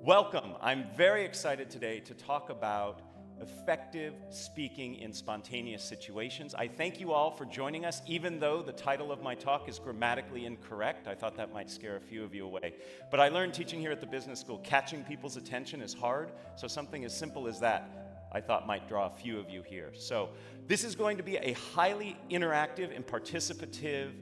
Welcome. I'm very excited today to talk about effective speaking in spontaneous situations. I thank you all for joining us, even though the title of my talk is grammatically incorrect. I thought that might scare a few of you away. But I learned teaching here at the business school, catching people's attention is hard, so something as simple as that I thought might draw a few of you here. So this is going to be a highly interactive and participative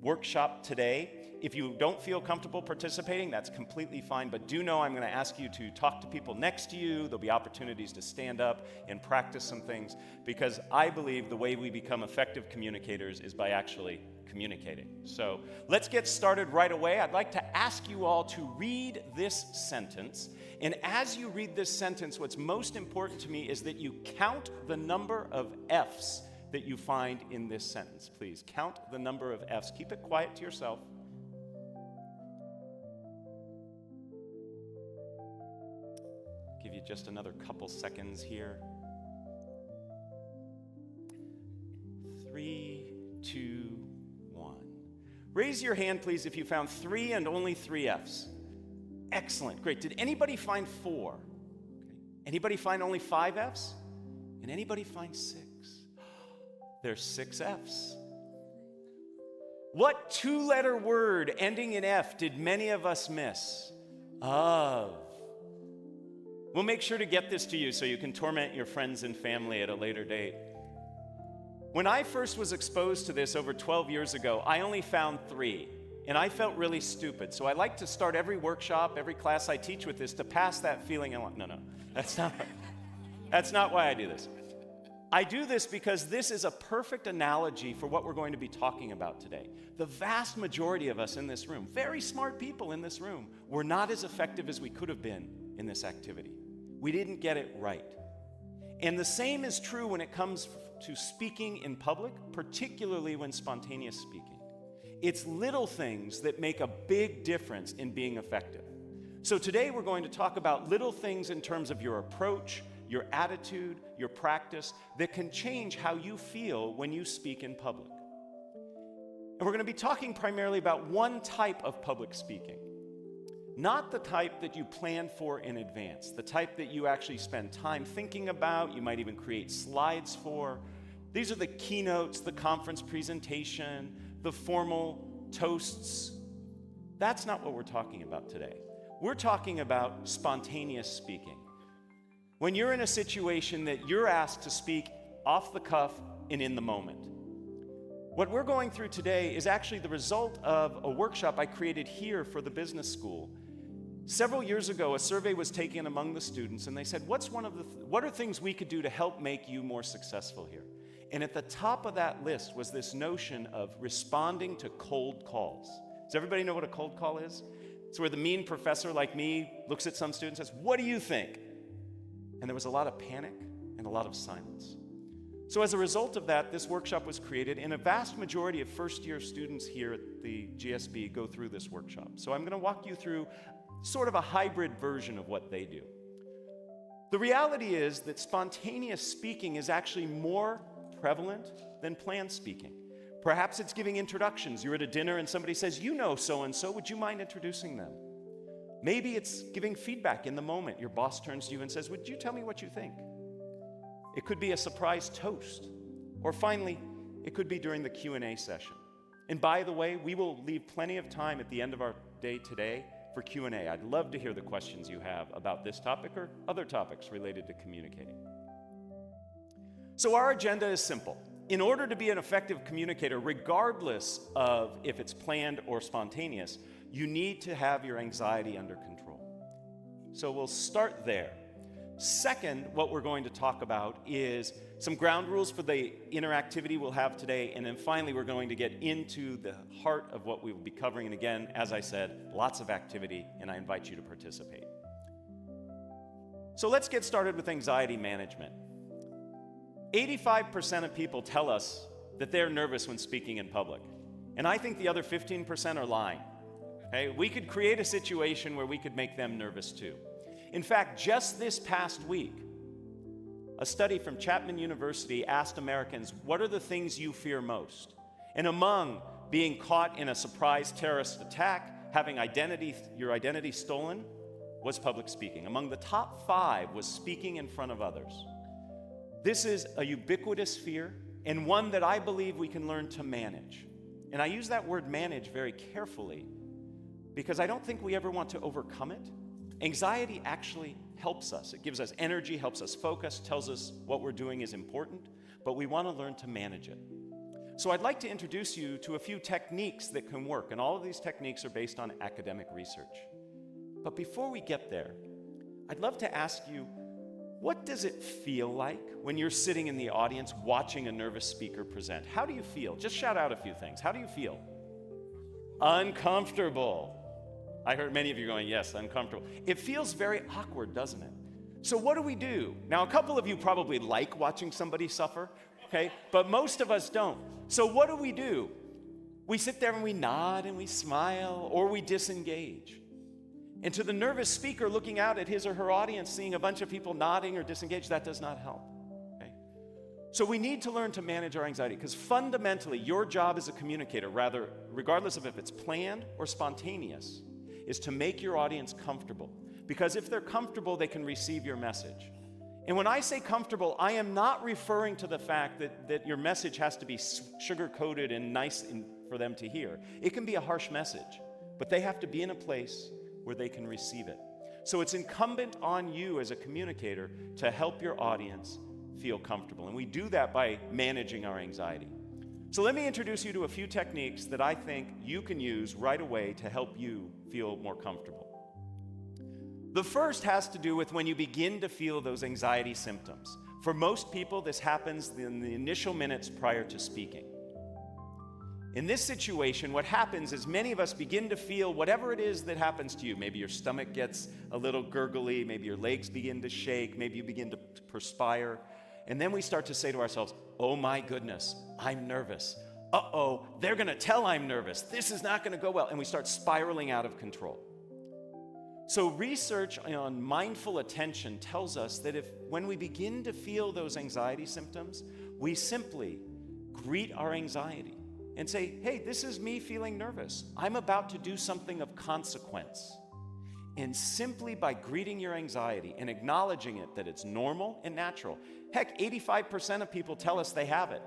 workshop today. If you don't feel comfortable participating, that's completely fine, but do know I'm going to ask you to talk to people next to you. There'll be opportunities to stand up and practice some things, because I believe the way we become effective communicators is by actually communicating. So let's get started right away. I'd like to ask you all to read this sentence, and as you read this sentence, what's most important to me is that you count the number of F's that you find in this sentence. Please count the number of F's. Keep it quiet to yourself. Give you just another couple seconds here. 3, 2, 1. Raise your hand, please, if you found 3 and only 3 F's. Excellent, great. Did anybody find 4? Okay. Anybody find only 5 F's? And anybody find 6? There's 6 F's. What 2-letter word ending in F did many of us miss? Of. We'll make sure to get this to you so you can torment your friends and family at a later date. When I first was exposed to this over 12 years ago, I only found 3, and I felt really stupid. So I like to start every workshop, every class I teach with this to pass that feeling. No, that's not why I do this. I do this because this is a perfect analogy for what we're going to be talking about today. The vast majority of us in this room, very smart people in this room, were not as effective as we could have been in this activity. We didn't get it right. And the same is true when it comes to speaking in public, particularly when spontaneous speaking. It's little things that make a big difference in being effective. So today we're going to talk about little things in terms of your approach, your attitude, your practice that can change how you feel when you speak in public. And we're going to be talking primarily about one type of public speaking. Not the type that you plan for in advance, the type that you actually spend time thinking about, you might even create slides for. These are the keynotes, the conference presentation, the formal toasts. That's not what we're talking about today. We're talking about spontaneous speaking. When you're in a situation that you're asked to speak off the cuff and in the moment. What we're going through today is actually the result of a workshop I created here for the business school. Several years ago, a survey was taken among the students, and they said, what are things we could do to help make you more successful here? And at the top of that list was this notion of responding to cold calls. Does everybody know what a cold call is? It's where the mean professor like me looks at some student and says, "What do you think?" And there was a lot of panic and a lot of silence. So as a result of that, this workshop was created, and a vast majority of first-year students here at the GSB go through this workshop. So I'm going to walk you through sort of a hybrid version of what they do. The reality is that spontaneous speaking is actually more prevalent than planned speaking. Perhaps it's giving introductions. You're at a dinner and somebody says, "You know so-and-so, would you mind introducing them?" Maybe it's giving feedback in the moment. Your boss turns to you and says, "Would you tell me what you think?" It could be a surprise toast. Or finally, it could be during the Q&A session. And by the way, we will leave plenty of time at the end of our day today for Q&A. I'd love to hear the questions you have about this topic or other topics related to communicating. So our agenda is simple. In order to be an effective communicator, regardless of if it's planned or spontaneous, you need to have your anxiety under control. So we'll start there. Second, what we're going to talk about is some ground rules for the interactivity we'll have today, and then finally we're going to get into the heart of what we will be covering. And again, as I said, lots of activity, and I invite you to participate. So let's get started with anxiety management. 85% of people tell us that they're nervous when speaking in public, and I think the other 15% are lying. Okay? We could create a situation where we could make them nervous too. In fact, just this past week, a study from Chapman University asked Americans, what are the things you fear most? And among being caught in a surprise terrorist attack, having your identity stolen, was public speaking. Among the top 5 was speaking in front of others. This is a ubiquitous fear and one that I believe we can learn to manage. And I use that word manage very carefully because I don't think we ever want to overcome it. Anxiety actually helps us. It gives us energy, helps us focus, tells us what we're doing is important, but we want to learn to manage it. So I'd like to introduce you to a few techniques that can work, and all of these techniques are based on academic research. But before we get there, I'd love to ask you, what does it feel like when you're sitting in the audience watching a nervous speaker present? How do you feel? Just shout out a few things. How do you feel? Uncomfortable. I heard many of you going, yes, uncomfortable. It feels very awkward, doesn't it? So what do we do? Now, a couple of you probably like watching somebody suffer, okay? But most of us don't. So what do? We sit there and we nod and we smile, or we disengage. And to the nervous speaker looking out at his or her audience, seeing a bunch of people nodding or disengaged, that does not help. Okay? So we need to learn to manage our anxiety, because fundamentally, your job as a communicator, rather, regardless of if it's planned or spontaneous, is to make your audience comfortable. Because if they're comfortable, they can receive your message. And when I say comfortable, I am not referring to the fact that your message has to be sugar-coated and nice for them to hear. It can be a harsh message, but they have to be in a place where they can receive it. So it's incumbent on you as a communicator to help your audience feel comfortable. And we do that by managing our anxiety. So let me introduce you to a few techniques that I think you can use right away to help you feel more comfortable. The first has to do with when you begin to feel those anxiety symptoms. For most people, this happens in the initial minutes prior to speaking. In this situation, what happens is many of us begin to feel whatever it is that happens to you. Maybe your stomach gets a little gurgly, maybe your legs begin to shake, maybe you begin to perspire. And then we start to say to ourselves, oh my goodness, I'm nervous. Uh-oh, they're gonna tell I'm nervous. This is not gonna go well. And we start spiraling out of control. So research on mindful attention tells us that when we begin to feel those anxiety symptoms, we simply greet our anxiety and say, hey, this is me feeling nervous. I'm about to do something of consequence. And simply by greeting your anxiety and acknowledging it, that it's normal and natural. Heck, 85% of people tell us they have it.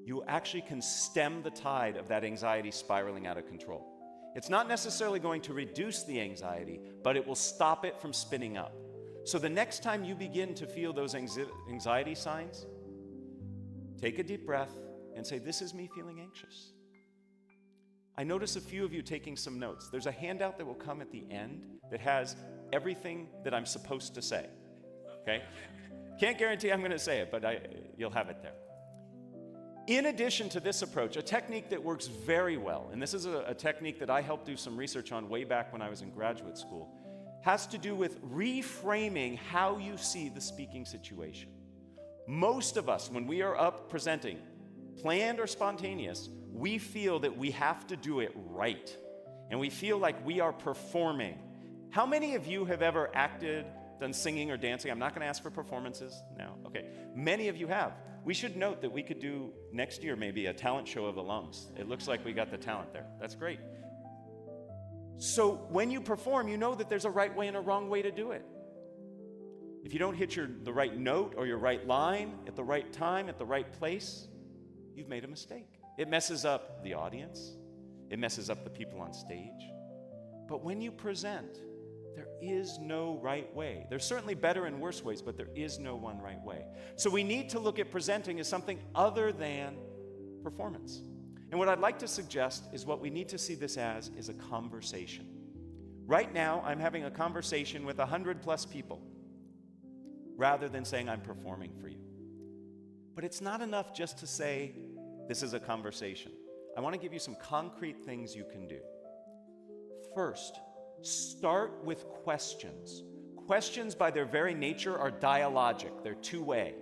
You actually can stem the tide of that anxiety spiraling out of control. It's not necessarily going to reduce the anxiety, but it will stop it from spinning up. So the next time you begin to feel those anxiety signs, take a deep breath and say, this is me feeling anxious. I notice a few of you taking some notes. There's a handout that will come at the end that has everything that I'm supposed to say, okay? Can't guarantee I'm gonna say it, but you'll have it there. In addition to this approach, a technique that works very well, and this is a technique that I helped do some research on way back when I was in graduate school, has to do with reframing how you see the speaking situation. Most of us, when we are up presenting, planned or spontaneous, we feel that we have to do it right. And we feel like we are performing. How many of you have ever acted, done singing or dancing? I'm not going to ask for performances now. Okay. Many of you have. We should note that we could do next year maybe a talent show of alums. It looks like we got the talent there. That's great. So when you perform, you know that there's a right way and a wrong way to do it. If you don't hit the right note or your right line at the right time, at the right place, you've made a mistake. It messes up the audience. It messes up the people on stage. But when you present, there is no right way. There's certainly better and worse ways, but there is no one right way. So we need to look at presenting as something other than performance. And what I'd like to suggest is what we need to see this as is a conversation. Right now, I'm having a conversation with 100+ people rather than saying I'm performing for you. But it's not enough just to say, this is a conversation. I want to give you some concrete things you can do. First, start with questions. Questions by their very nature are dialogic. They're two-way.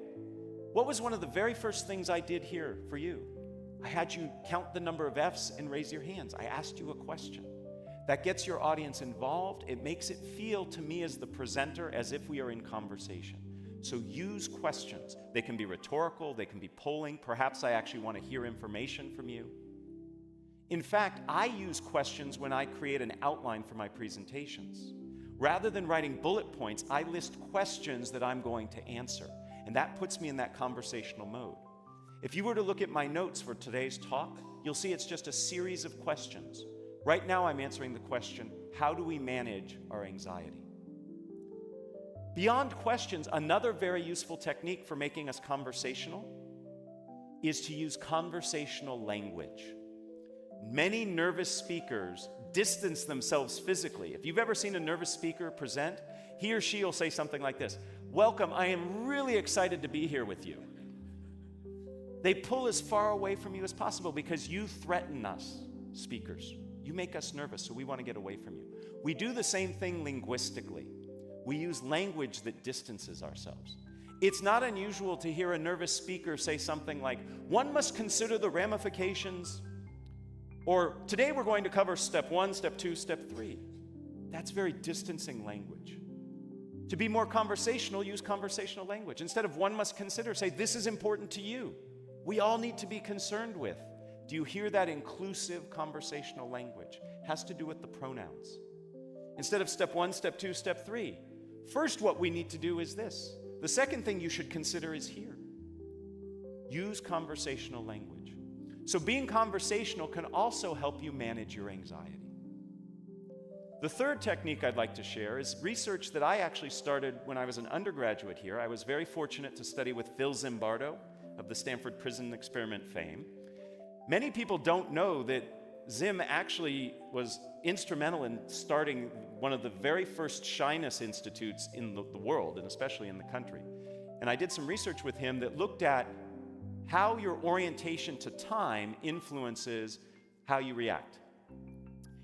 What was one of the very first things I did here for you? I had you count the number of F's and raise your hands. I asked you a question. That gets your audience involved. It makes it feel to me as the presenter as if we are in conversation. So use questions. They can be rhetorical, they can be polling. Perhaps I actually want to hear information from you. In fact, I use questions when I create an outline for my presentations. Rather than writing bullet points, I list questions that I'm going to answer. And that puts me in that conversational mode. If you were to look at my notes for today's talk, you'll see it's just a series of questions. Right now I'm answering the question, how do we manage our anxiety? Beyond questions, another very useful technique for making us conversational is to use conversational language. Many nervous speakers distance themselves physically. If you've ever seen a nervous speaker present, he or she will say something like this: "Welcome, I am really excited to be here with you." They pull as far away from you as possible because you threaten us, speakers. You make us nervous, so we want to get away from you. We do the same thing linguistically. We use language that distances ourselves. It's not unusual to hear a nervous speaker say something like, "One must consider the ramifications," or "Today we're going to cover step 1, step 2, step 3. That's very distancing language. To be more conversational, use conversational language. Instead of "one must consider," say, "This is important to you. We all need to be concerned with." Do you hear that inclusive conversational language? It has to do with the pronouns. Instead of step 1, step 2, step 3. First, what we need to do is this. The second thing you should consider is here. Use conversational language. So being conversational can also help you manage your anxiety. The third technique I'd like to share is research that I actually started when I was an undergraduate here. I was very fortunate to study with Phil Zimbardo of the Stanford prison experiment fame. Many people don't know that Zim actually was instrumental in starting one of the very first shyness institutes in the world, and especially in the country. And I did some research with him that looked at how your orientation to time influences how you react.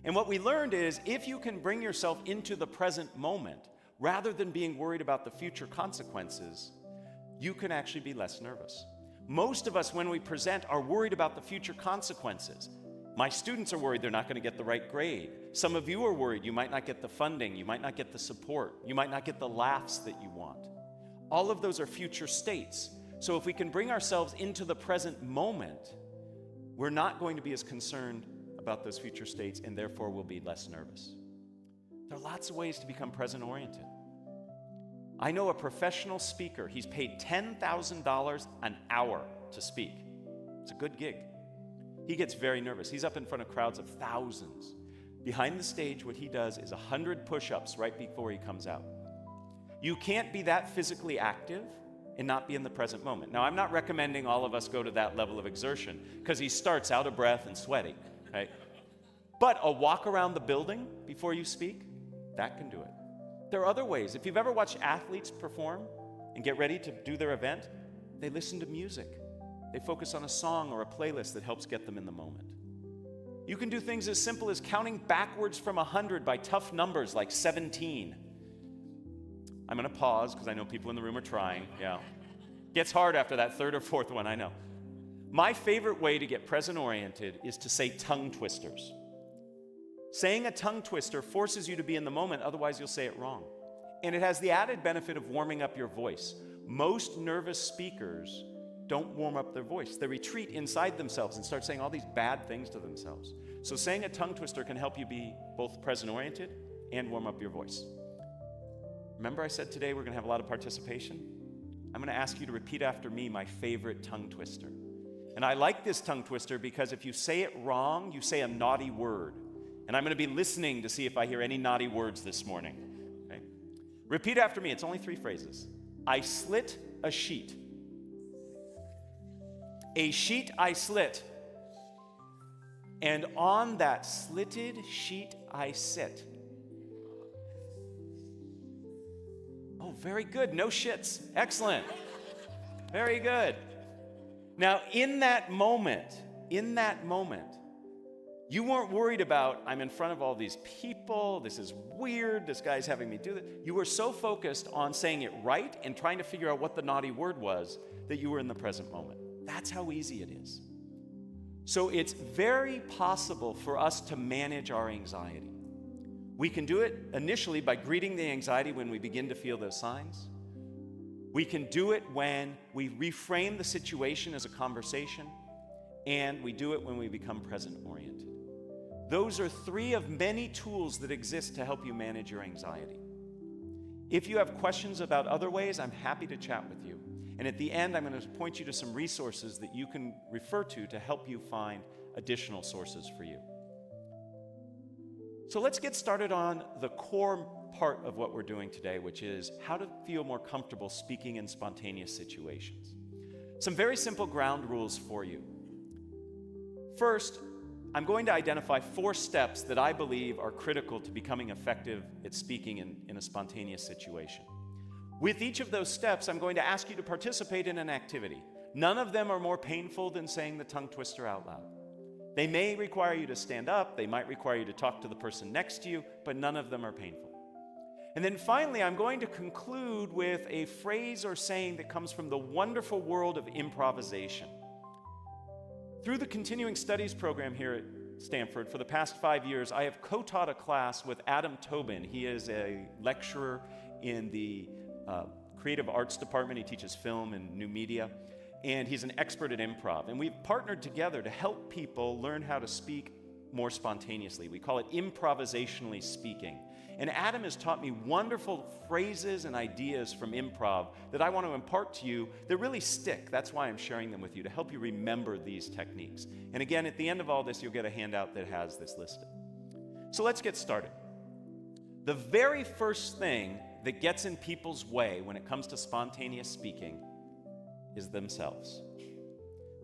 And what we learned is if you can bring yourself into the present moment, rather than being worried about the future consequences, you can actually be less nervous. Most of us, when we present, are worried about the future consequences. My students are worried they're not going to get the right grade. Some of you are worried you might not get the funding, you might not get the support, you might not get the laughs that you want. All of those are future states. So if we can bring ourselves into the present moment, we're not going to be as concerned about those future states, and therefore we'll be less nervous. There are lots of ways to become present-oriented. I know a professional speaker. He's paid $10,000 an hour to speak. It's a good gig. He gets very nervous. He's up in front of crowds of thousands. Behind the stage, what he does is 100 push-ups right before he comes out. You can't be that physically active and not be in the present moment. Now, I'm not recommending all of us go to that level of exertion because he starts out of breath and sweaty, right? But a walk around the building before you speak, that can do it. There are other ways. If you've ever watched athletes perform and get ready to do their event, they listen to music. They focus on a song or a playlist that helps get them in the moment. You can do things as simple as counting backwards from 100 by tough numbers like 17. I'm going to pause because I know people in the room are trying. Yeah. Gets hard after that third or fourth one, I know. My favorite way to get present-oriented is to say tongue twisters. Saying a tongue twister forces you to be in the moment, otherwise you'll say it wrong. And it has the added benefit of warming up your voice. Most nervous speakers don't warm up their voice. They retreat inside themselves and start saying all these bad things to themselves. So saying a tongue twister can help you be both present-oriented and warm up your voice. Remember I said today we're going to have a lot of participation? I'm going to ask you to repeat after me my favorite tongue twister. And I like this tongue twister because if you say it wrong, you say a naughty word. And I'm going to be listening to see if I hear any naughty words this morning. Okay? Repeat after me. It's only 3 phrases. I slit a sheet. A sheet I slit. And on that slitted sheet I sit. Oh, very good. No shits. Excellent. Very good. Now, in that moment, you weren't worried about, I'm in front of all these people, this is weird, this guy's having me do this. You were so focused on saying it right and trying to figure out what the naughty word was that you were in the present moment. That's how easy it is. So it's very possible for us to manage our anxiety. We can do it initially by greeting the anxiety when we begin to feel those signs. We can do it when we reframe the situation as a conversation, and we do it when we become present-oriented. Those are 3 of many tools that exist to help you manage your anxiety. If you have questions about other ways, I'm happy to chat with you. And at the end, I'm going to point you to some resources that you can refer to help you find additional sources for you. So let's get started on the core part of what we're doing today, which is how to feel more comfortable speaking in spontaneous situations. Some very simple ground rules for you. First, I'm going to identify 4 steps that I believe are critical to becoming effective at speaking in a spontaneous situation. With each of those steps, I'm going to ask you to participate in an activity. None of them are more painful than saying the tongue twister out loud. They may require you to stand up, they might require you to talk to the person next to you, but none of them are painful. And then finally, I'm going to conclude with a phrase or saying that comes from the wonderful world of improvisation. Through the continuing studies program here at Stanford, for the past 5 years, I have co-taught a class with Adam Tobin. He is a lecturer in the creative arts department. He teaches film and new media, and he's an expert at improv. And we've partnered together to help people learn how to speak more spontaneously. We call it improvisationally speaking. And Adam has taught me wonderful phrases and ideas from improv that I want to impart to you that really stick. That's why I'm sharing them with you, to help you remember these techniques. And again, at the end of all this, you'll get a handout that has this listed. So let's get started. The very first thing that gets in people's way when it comes to spontaneous speaking is themselves.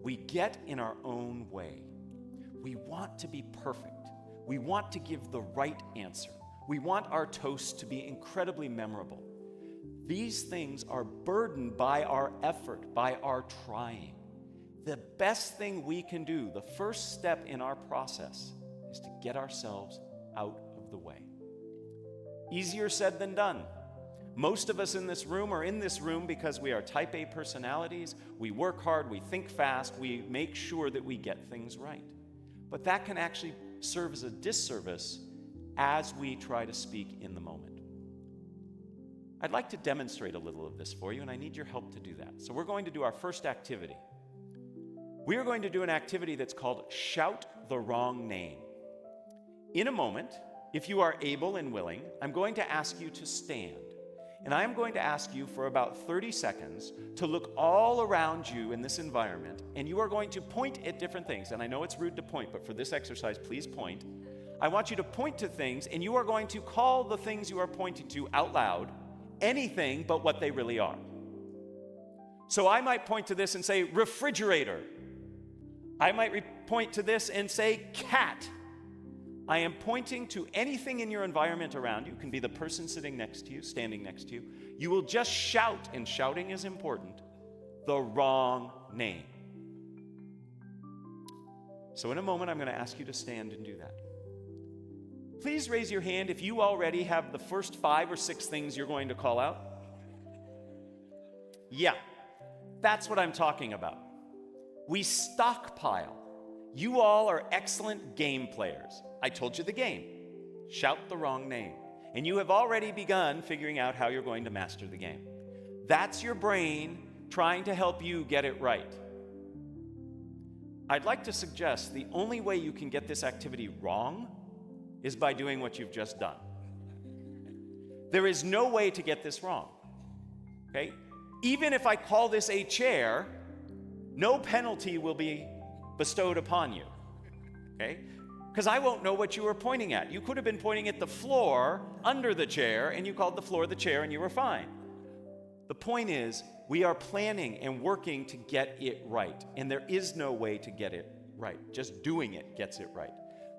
We get in our own way. We want to be perfect. We want to give the right answer. We want our toast to be incredibly memorable. These things are burdened by our effort, by our trying. The best thing we can do, the first step in our process, is to get ourselves out of the way. Easier said than done. Most of us in this room are in this room because we are type A personalities. We work hard, we think fast, we make sure that we get things right. But that can actually serve as a disservice as we try to speak in the moment. I'd like to demonstrate a little of this for you, and I need your help to do that. So we're going to do our first activity. We are going to do an activity that's called Shout the Wrong Name. In a moment, if you are able and willing, I'm going to ask you to stand. And I'm going to ask you for about 30 seconds to look all around you in this environment, and you are going to point at different things. And I know it's rude to point, but for this exercise, please point. I want you to point to things, and you are going to call the things you are pointing to out loud anything but what they really are. So I might point to this and say refrigerator. I might point to this and say cat. I am pointing to anything in your environment around you. It can be the person sitting next to you, standing next to you. You will just shout, and shouting is important, the wrong name. So in a moment, I'm going to ask you to stand and do that. Please raise your hand if you already have the first 5 or 6 things you're going to call out. Yeah, that's what I'm talking about. We stockpile. You all are excellent game players. I told you the game. Shout the wrong name. And you have already begun figuring out how you're going to master the game. That's your brain trying to help you get it right. I'd like to suggest the only way you can get this activity wrong is by doing what you've just done. There is no way to get this wrong, okay? Even if I call this a chair, no penalty will be bestowed upon you, okay? Because I won't know what you were pointing at. You could have been pointing at the floor under the chair, and you called the floor the chair, and you were fine. The point is, we are planning and working to get it right, and there is no way to get it right. Just doing it gets it right.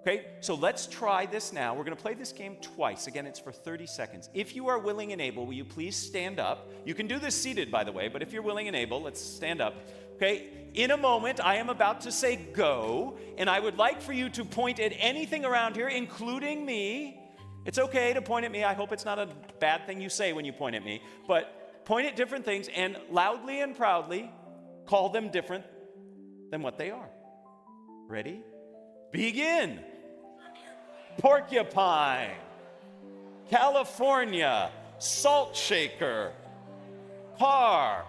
Okay, so let's try this now. We're going to play this game twice. Again, it's for 30 seconds. If you are willing and able, will you please stand up? You can do this seated, by the way, but if you're willing and able, let's stand up. Okay, in a moment, I am about to say go, and I would like for you to point at anything around here, including me. It's okay to point at me. I hope it's not a bad thing you say when you point at me, but point at different things and loudly and proudly call them different than what they are. Ready? Begin. Porcupine, California, salt shaker, car,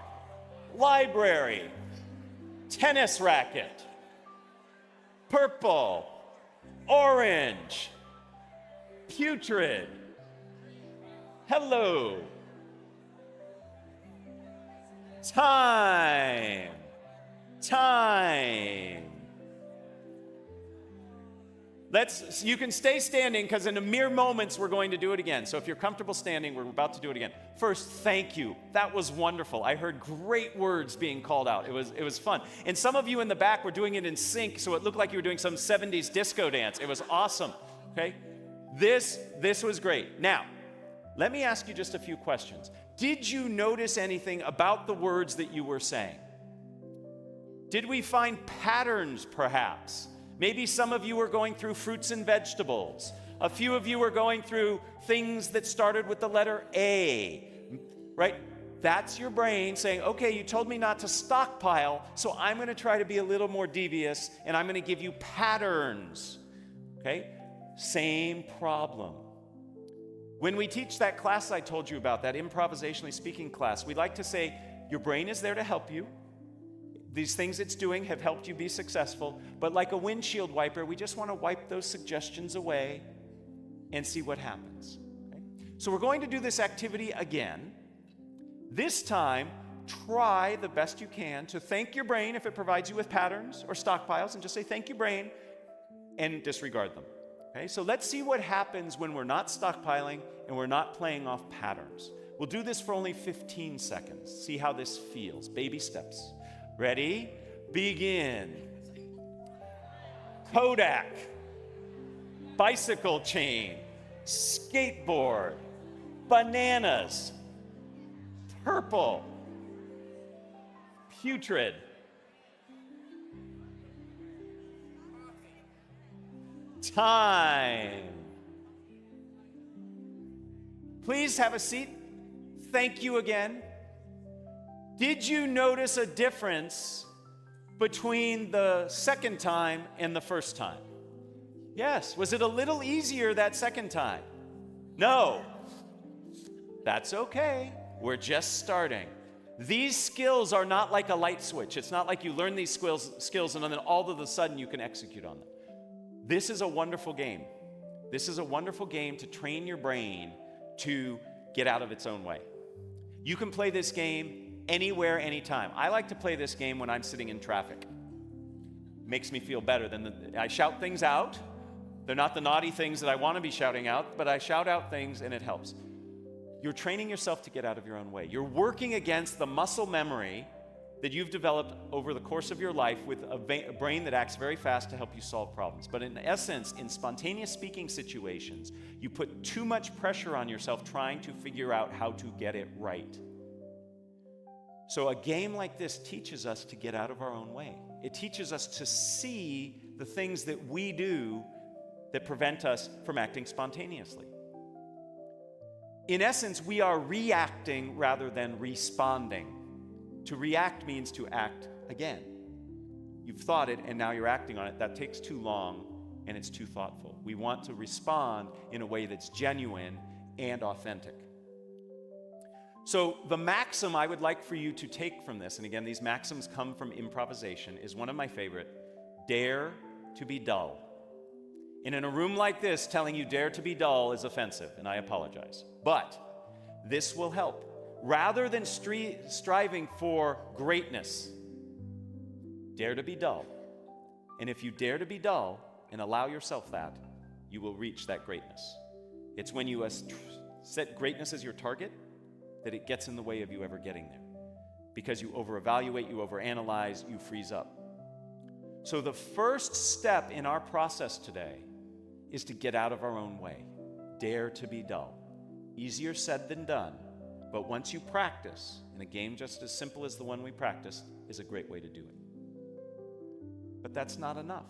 library, tennis racket, purple, Orange. Putrid. Hello. Time. You can stay standing because in a mere moments we're going to do it again. So if you're comfortable standing, we're about to do it again. First, thank you. That was wonderful. I heard great words being called out. It was fun. And some of you in the back were doing it in sync, so it looked like you were doing some 70s disco dance. It was awesome. Okay? This was great. Now, let me ask you just a few questions. Did you notice anything about the words that you were saying? Did we find patterns, perhaps? Maybe some of you were going through fruits and vegetables. A few of you were going through things that started with the letter A, right? That's your brain saying, okay, you told me not to stockpile, so I'm going to try to be a little more devious, and I'm going to give you patterns, okay? Same problem. When we teach that class I told you about, that improvisationally speaking class, we like to say, your brain is there to help you. These things it's doing have helped you be successful, but like a windshield wiper, we just want to wipe those suggestions away and see what happens. Okay? So we're going to do this activity again. This time, try the best you can to thank your brain if it provides you with patterns or stockpiles, and just say, thank you, brain, and disregard them. Okay? So let's see what happens when we're not stockpiling and we're not playing off patterns. We'll do this for only 15 seconds. See how this feels. Baby steps. Ready? Begin. Kodak. Bicycle chain. Skateboard. Bananas. Purple. Putrid. Time. Please have a seat. Thank you again. Did you notice a difference between the second time and the first time? Yes. Was it a little easier that second time? No. That's okay. We're just starting. These skills are not like a light switch. It's not like you learn these skills and then all of a sudden you can execute on them. This is a wonderful game. This is a wonderful game to train your brain to get out of its own way. You can play this game anywhere, anytime. I like to play this game when I'm sitting in traffic. Makes me feel better I shout things out. They're not the naughty things that I want to be shouting out, but I shout out things and it helps. You're training yourself to get out of your own way. You're working against the muscle memory that you've developed over the course of your life with a brain that acts very fast to help you solve problems. But in essence, in spontaneous speaking situations, you put too much pressure on yourself trying to figure out how to get it right. So a game like this teaches us to get out of our own way. It teaches us to see the things that we do that prevent us from acting spontaneously. In essence, we are reacting rather than responding. To react means to act again. You've thought it and now you're acting on it. That takes too long and it's too thoughtful. We want to respond in a way that's genuine and authentic. So the maxim I would like for you to take from this, and again, these maxims come from improvisation, is one of my favorite: dare to be dull. And in a room like this, telling you dare to be dull is offensive, and I apologize. But this will help. Rather than striving for greatness, dare to be dull. And if you dare to be dull and allow yourself that, you will reach that greatness. It's when you set greatness as your target that it gets in the way of you ever getting there. Because you over-evaluate, you over-analyze, you freeze up. So the first step in our process today is to get out of our own way. Dare to be dull. Easier said than done, but once you practice, and a game just as simple as the one we practiced is a great way to do it. But that's not enough.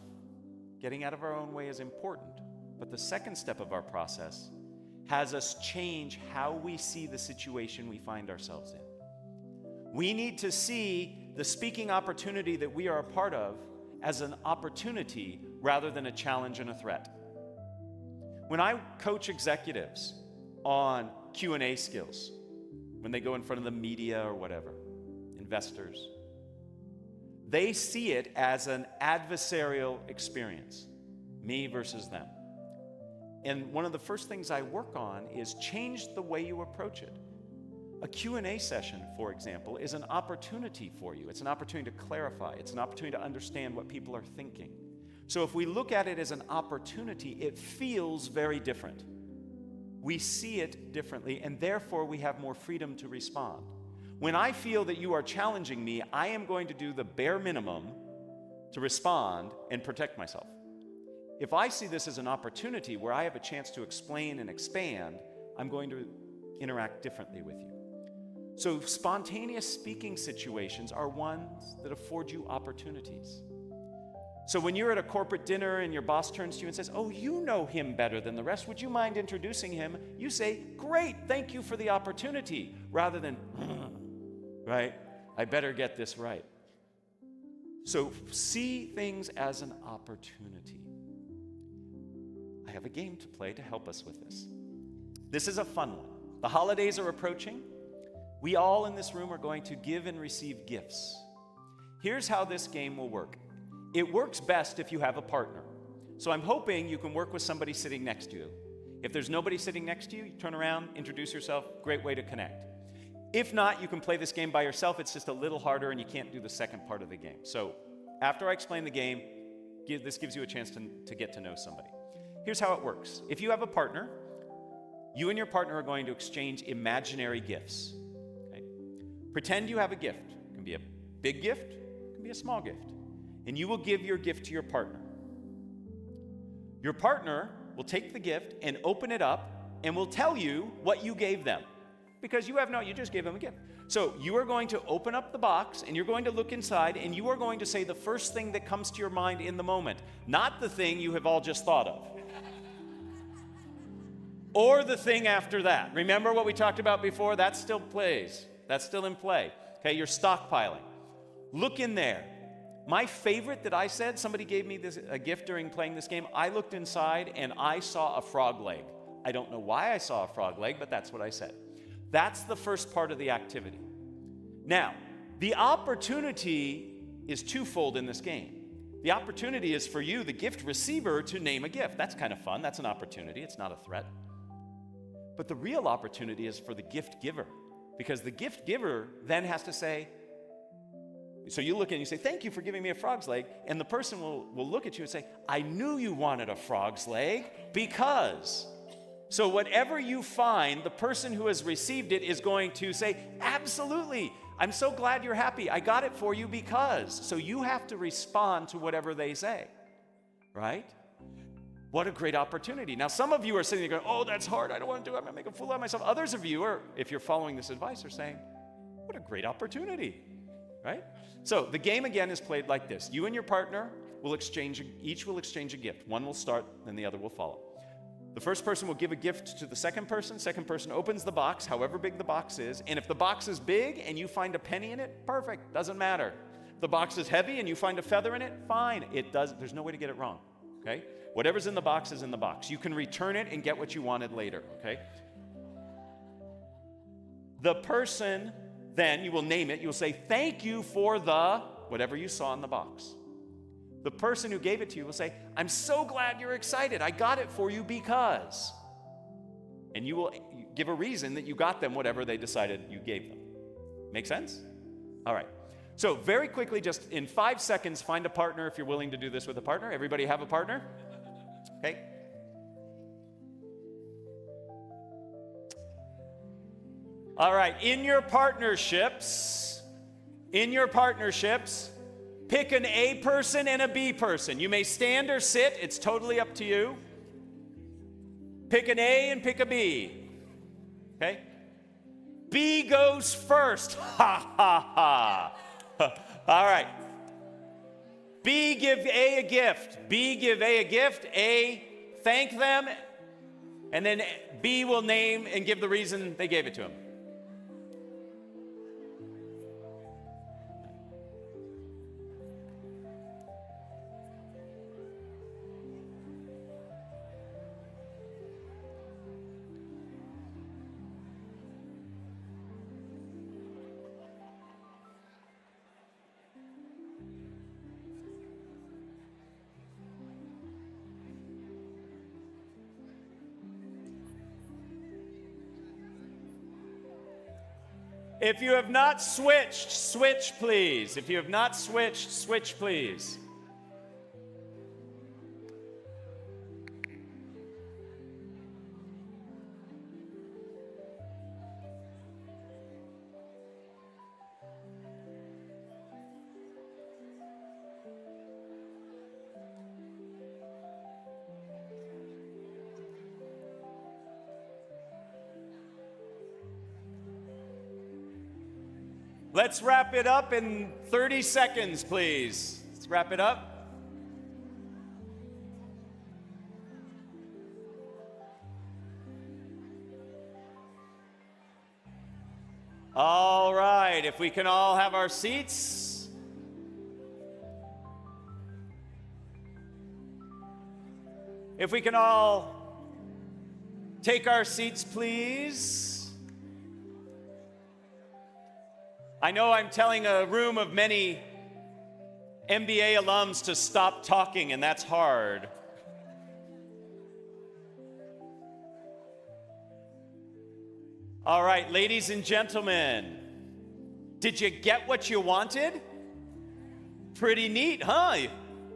Getting out of our own way is important, but the second step of our process has us change how we see the situation we find ourselves in. We need to see the speaking opportunity that we are a part of as an opportunity rather than a challenge and a threat. When I coach executives on Q&A skills, when they go in front of the media or whatever, investors, they see it as an adversarial experience. Me versus them. And one of the first things I work on is change the way you approach it. A Q&A session, for example, is an opportunity for you. It's an opportunity to clarify. It's an opportunity to understand what people are thinking. So if we look at it as an opportunity, it feels very different. We see it differently, and therefore we have more freedom to respond. When I feel that you are challenging me, I am going to do the bare minimum to respond and protect myself. If I see this as an opportunity where I have a chance to explain and expand, I'm going to interact differently with you. So spontaneous speaking situations are ones that afford you opportunities. So when you're at a corporate dinner and your boss turns to you and says, "Oh, you know him better than the rest. Would you mind introducing him?" You say, "Great, thank you for the opportunity," rather than, right? I better get this right. So see things as an opportunity. I have a game to play to help us with this. This is a fun one. The holidays are approaching. We all in this room are going to give and receive gifts. Here's how this game will work. It works best if you have a partner. So I'm hoping you can work with somebody sitting next to you. If there's nobody sitting next to you, you turn around, introduce yourself, great way to connect. If not, you can play this game by yourself. It's just a little harder and you can't do the second part of the game. So after I explain the game, this gives you a chance to get to know somebody. Here's how it works. If you have a partner, you and your partner are going to exchange imaginary gifts. Okay? Pretend you have a gift. It can be a big gift, it can be a small gift. And you will give your gift to your partner. Your partner will take the gift and open it up and will tell you what you gave them. Because you just gave them a gift. So you are going to open up the box and you're going to look inside and you are going to say the first thing that comes to your mind in the moment, not the thing you have all just thought of. Or the thing after that. Remember what we talked about before? That still plays. That's still in play. Okay, you're stockpiling. Look in there. My favorite that I said, somebody gave me a gift during playing this game. I looked inside and I saw a frog leg. I don't know why I saw a frog leg, but that's what I said. That's the first part of the activity. Now, the opportunity is twofold in this game. The opportunity is for you, the gift receiver, to name a gift. That's kind of fun. That's an opportunity. It's not a threat. But the real opportunity is for the gift giver, because the gift giver then has to say, so you look and you say, "Thank you for giving me a frog's leg," and the person will look at you and say, "I knew you wanted a frog's leg because..." So whatever you find, the person who has received it is going to say, "Absolutely, I'm so glad you're happy. I got it for you because..." So you have to respond to whatever they say, right? What a great opportunity. Now, some of you are sitting there going, "Oh, that's hard. I don't want to do it. I'm going to make a fool out of myself." Others of you are, if you're following this advice, are saying, "What a great opportunity," right? So the game again is played like this. You and your partner each will exchange a gift. One will start, then the other will follow. The first person will give a gift to the second person opens the box, however big the box is, and if the box is big and you find a penny in it, perfect, doesn't matter. If the box is heavy and you find a feather in it, fine, there's no way to get it wrong, okay? Whatever's in the box is in the box. You can return it and get what you wanted later, okay? The person, then, you will name it, you will say, "Thank you for the," whatever you saw in the box. The person who gave it to you will say, "I'm so glad you're excited. I got it for you because..." And you will give a reason that you got them whatever they decided you gave them. Make sense? All right. So very quickly, just in 5 seconds, find a partner if you're willing to do this with a partner. Everybody have a partner? Okay. All right. In your partnerships, pick an A person and a B person. You may stand or sit. It's totally up to you. Pick an A and pick a B. Okay? B goes first. Ha, ha, ha. All right. B give A a gift. B give A a gift. A thank them. And then B will name and give the reason they gave it to him. If you have not switched, switch, please. If you have not switched, switch, please. Let's wrap it up in 30 seconds, please. Let's wrap it up. All right, if we can all have our seats. If we can all take our seats, please. I know I'm telling a room of many MBA alums to stop talking, and that's hard. All right, ladies and gentlemen, did you get what you wanted? Pretty neat, huh?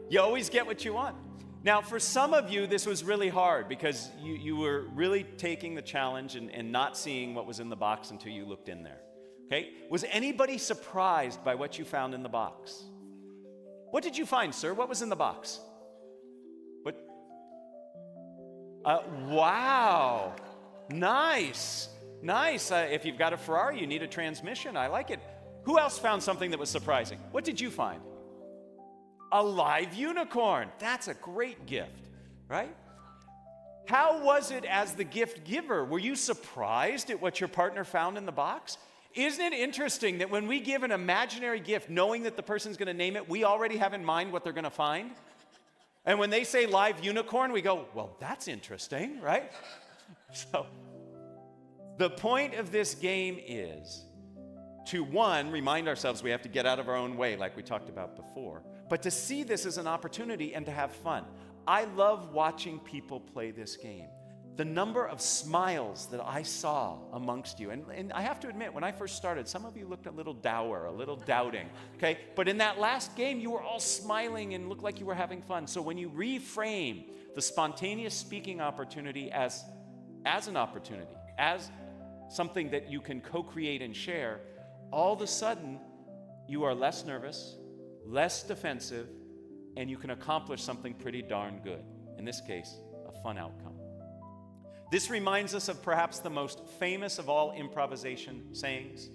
You always get what you want. Now, for some of you, this was really hard because you were really taking the challenge and not seeing what was in the box until you looked in there. Okay? Was anybody surprised by what you found in the box? What did you find, sir? What was in the box? What? Wow. Nice. Nice. If you've got a Ferrari, you need a transmission. I like it. Who else found something that was surprising? What did you find? A live unicorn. That's a great gift, right? How was it as the gift giver? Were you surprised at what your partner found in the box? Isn't it interesting that when we give an imaginary gift, knowing that the person's going to name it, we already have in mind what they're going to find? And when they say live unicorn, we go, well, that's interesting, right? So the point of this game is to, one, remind ourselves we have to get out of our own way, like we talked about before, but to see this as an opportunity and to have fun. I love watching people play this game. The number of smiles that I saw amongst you, and I have to admit, when I first started, some of you looked a little dour, a little doubting, okay? But in that last game, you were all smiling and looked like you were having fun. So when you reframe the spontaneous speaking opportunity as an opportunity, as something that you can co-create and share, all of a sudden, you are less nervous, less defensive, and you can accomplish something pretty darn good. In this case, a fun outcome. This reminds us of perhaps the most famous of all improvisation sayings,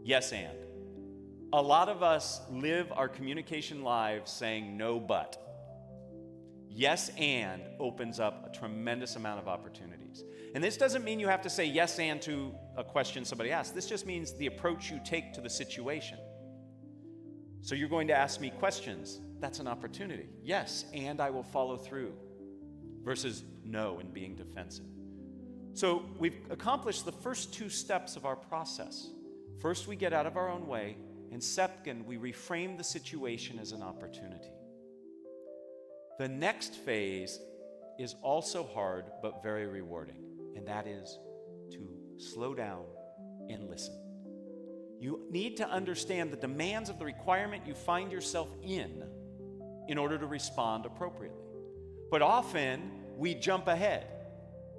yes and. A lot of us live our communication lives saying no but. Yes and opens up a tremendous amount of opportunities. And this doesn't mean you have to say yes and to a question somebody asked. This just means the approach you take to the situation. So you're going to ask me questions. That's an opportunity. Yes, and I will follow through. Versus no and being defensive. So we've accomplished the first two steps of our process. First, we get out of our own way, and second, we reframe the situation as an opportunity. The next phase is also hard, but very rewarding, and that is to slow down and listen. You need to understand the demands of the requirement you find yourself in order to respond appropriately. But often, we jump ahead.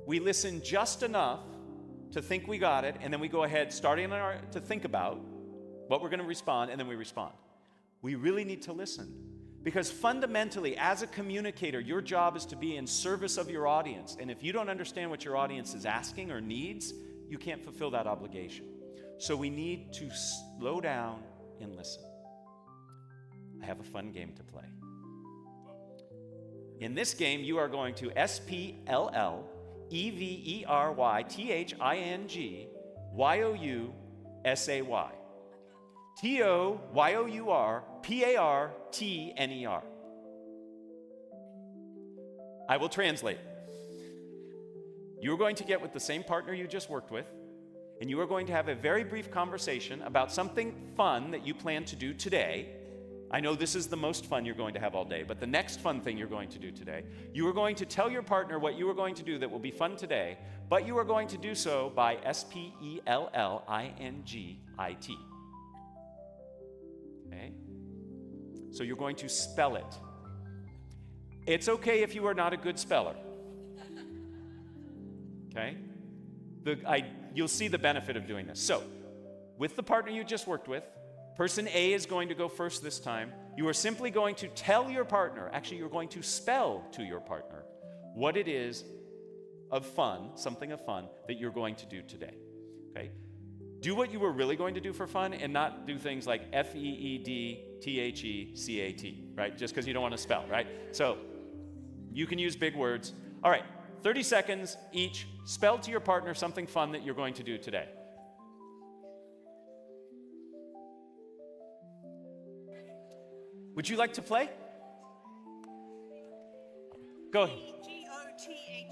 We listen just enough to think we got it, and then we go ahead, starting to think about what we're going to respond, and then we respond. We really need to listen. Because fundamentally, as a communicator, your job is to be in service of your audience. And if you don't understand what your audience is asking or needs, you can't fulfill that obligation. So we need to slow down and listen. I have a fun game to play. In this game, you are going to SPLLEverythingyousay. TOYOURPARTNER. I will translate. You are going to get with the same partner you just worked with, and you are going to have a very brief conversation about something fun that you plan to do today. I know this is the most fun you're going to have all day, but the next fun thing you're going to do today, you are going to tell your partner what you are going to do that will be fun today, but you are going to do so by spellingit. Okay? So you're going to spell it. It's okay if you are not a good speller. Okay? You'll see the benefit of doing this. So, with the partner you just worked with, person A is going to go first this time. You are simply going to tell your partner, actually you're going to spell to your partner what it is of fun, something of fun, that you're going to do today. Okay? Do what you were really going to do for fun and not do things like FEEDTHECAT, right? Just because you don't want to spell, right? So, you can use big words. All right, 30 seconds each. Spell to your partner something fun that you're going to do today. Would you like to play? Go ahead. GOTHEGAME.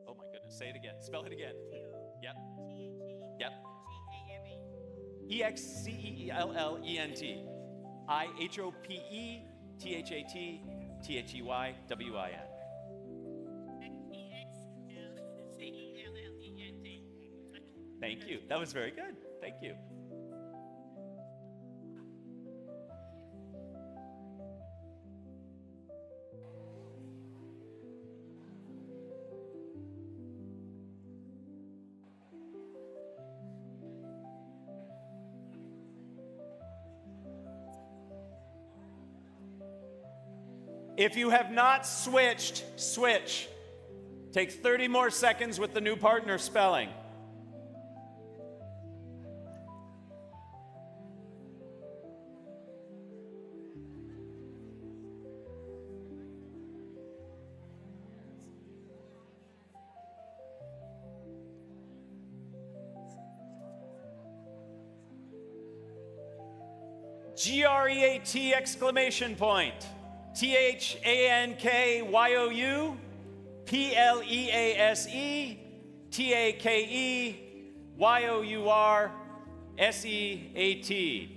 Oh my goodness, say it again. Spell it again. Yep. Yep. EXCELLENT. IHOPETHATTHEYWIN. Thank you. That was very good. Thank you. If you have not switched, switch. Take 30 more seconds with the new partner spelling. GREAT exclamation point. THANKYOU PLEASE TAKEYOURSEAT.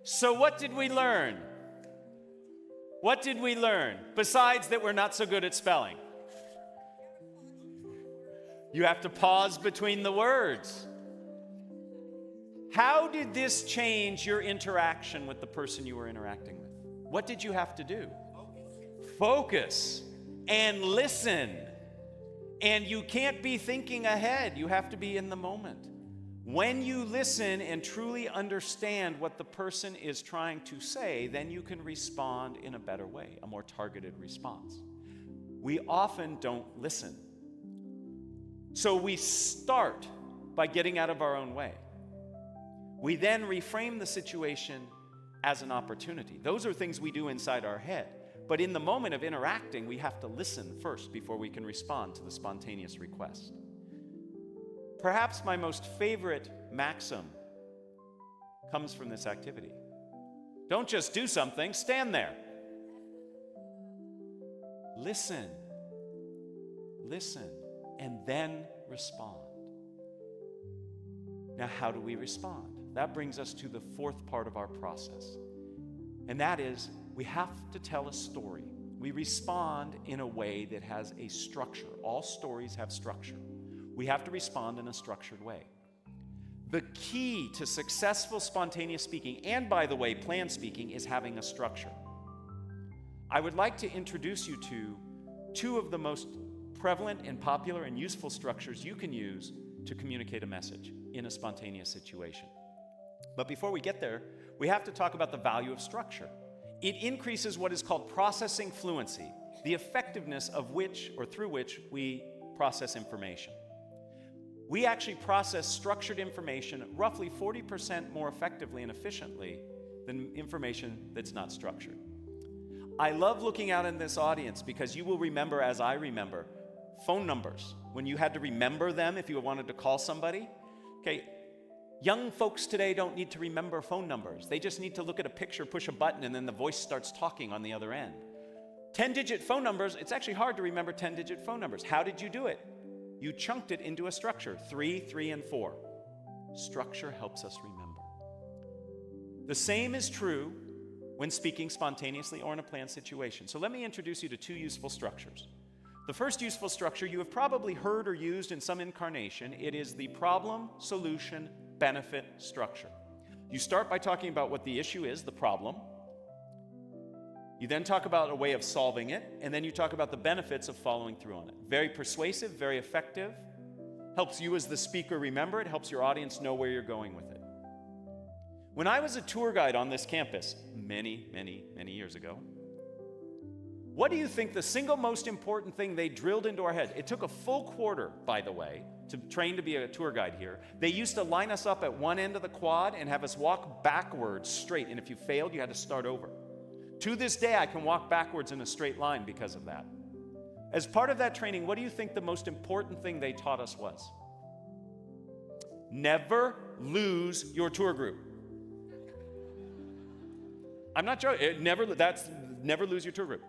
So what did we learn? What did we learn? Besides that we're not so good at spelling. You have to pause between the words. How did this change your interaction with the person you were interacting with? What did you have to do? Focus and listen. And you can't be thinking ahead. You have to be in the moment. When you listen and truly understand what the person is trying to say, then you can respond in a better way, a more targeted response. We often don't listen. So we start by getting out of our own way. We then reframe the situation as an opportunity. Those are things we do inside our head. But in the moment of interacting, we have to listen first before we can respond to the spontaneous request. Perhaps my most favorite maxim comes from this activity. Don't just do something, stand there. Listen, and then respond. Now, how do we respond? That brings us to the fourth part of our process. And that is, we have to tell a story. We respond in a way that has a structure. All stories have structure. We have to respond in a structured way. The key to successful spontaneous speaking, and by the way, planned speaking, is having a structure. I would like to introduce you to two of the most prevalent and popular and useful structures you can use to communicate a message in a spontaneous situation. But before we get there, we have to talk about the value of structure. It increases what is called processing fluency, the effectiveness of which or through which we process information. We actually process structured information roughly 40% more effectively and efficiently than information that's not structured. I love looking out in this audience because you will remember, as I remember, phone numbers. When you had to remember them if you wanted to call somebody. Okay, young folks today don't need to remember phone numbers. They just need to look at a picture, push a button, and then the voice starts talking on the other end. 10-digit phone numbers, it's actually hard to remember 10-digit phone numbers. How did you do it? You chunked it into a structure, 3, 3, and 4. Structure helps us remember. The same is true when speaking spontaneously or in a planned situation. So let me introduce you to two useful structures. The first useful structure you have probably heard or used in some incarnation. It is the problem, solution, benefit structure. You start by talking about what the issue is, the problem. You then talk about a way of solving it, and then you talk about the benefits of following through on it. Very persuasive, very effective. Helps you as the speaker remember it, helps your audience know where you're going with it. When I was a tour guide on this campus many, many, many years ago, what do you think the single most important thing they drilled into our head? It took a full quarter, by the way, to train to be a tour guide here. They used to line us up at one end of the quad and have us walk backwards straight, and if you failed, you had to start over. To this day, I can walk backwards in a straight line because of that. As part of that training, what do you think the most important thing they taught us was? Never lose your tour group. I'm not joking. Never lose your tour group.